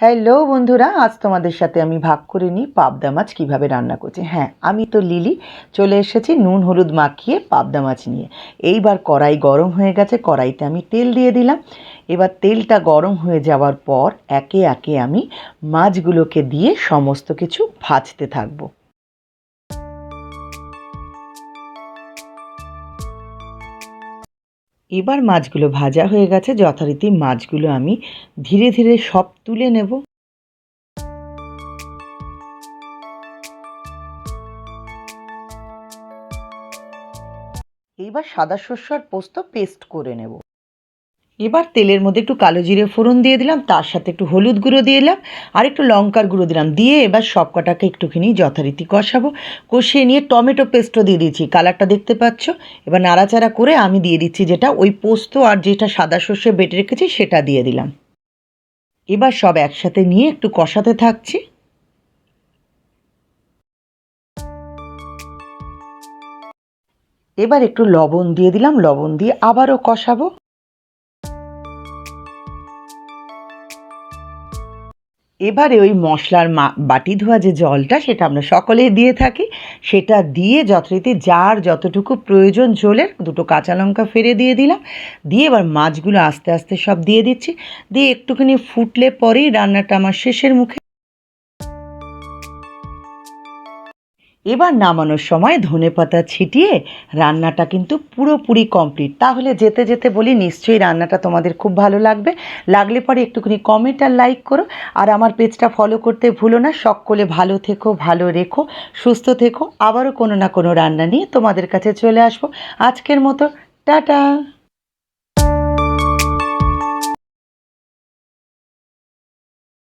Hello বন্ধুরা, আজ তোমাদের সাথে আমি ভাগ করে নিই পাবদা মাছ কীভাবে রান্না করছি। হ্যাঁ, আমি তো লিলি চলে এসেছি নুন হলুদ মাখিয়ে পাবদা মাছ নিয়ে। এইবার কড়াই গরম হয়ে গেছে, কড়াইতে আমি তেল দিয়ে দিলাম। এবার তেলটা গরম হয়ে যাওয়ার পর একে একে আমি মাছগুলোকে দিয়ে সমস্ত কিছু ভাজতে থাকবো। এবার মাছগুলো ভাজা হয়ে গেছে, যথারীতি মাছগুলো আমি ধীরে ধীরে সব তুলে নেব। এইবার সাদা শস্য আর পোস্ত পেস্ট করে নেব। এবার তেলের মধ্যে একটু কালো জিরে ফোড়ন দিয়ে দিলাম, তার সাথে একটু হলুদ গুঁড়ো দিয়ে দিলাম আর একটু লঙ্কার গুঁড়ো দিলাম, দিয়ে এবার সব কটাকে একটুখানি যথারীতি কষাবো। কষিয়ে নিয়ে টমেটো পেস্টও দিয়ে দিচ্ছি, কালারটা দেখতে পাচ্ছ। এবার নাড়াচাড়া করে আমি দিয়ে দিচ্ছি যেটা ওই পোস্ত আর যেটা সাদা সর্ষে বেটে রেখেছি সেটা দিয়ে দিলাম। এবার সব একসাথে নিয়ে একটু কষাতে থাকছি। এবার একটু লবণ দিয়ে দিলাম, লবণ দিয়ে আবারও কষাবো। এবারে ওই মশলার বাটি ধোয়া যে জলটা সেটা আমরা সকলেই দিয়ে থাকি, সেটা দিয়ে যথারীতি যার যতটুকু প্রয়োজন ঝোলের দুটো কাঁচা লঙ্কা ফেলে দিয়ে দিলাম। দিয়ে এবার মাছগুলো আস্তে আস্তে সব দিয়ে দিচ্ছি, দিয়ে একটুখানি ফুটলে পরেই রান্নাটা আমার শেষের মুখে। এবার নামানোর সময় ধনেপাতা ছিটিয়ে রান্নাটা কিন্তু পুরোপুরি কমপ্লিট। তাহলে যেতে যেতে বলি, নিশ্চয়ই রান্নাটা তোমাদের খুব ভালো লাগবে। লাগলে পরে একটুখানি কমেন্ট আর লাইক করো, আর আমার পেজটা ফলো করতে ভুলো না। সকলে ভালো থেকো, ভালো রেখো, সুস্থ থেকো। আবারও কোনো না কোনো রান্না নিয়ে তোমাদের কাছে চলে আসবো। আজকের মতো টাটা।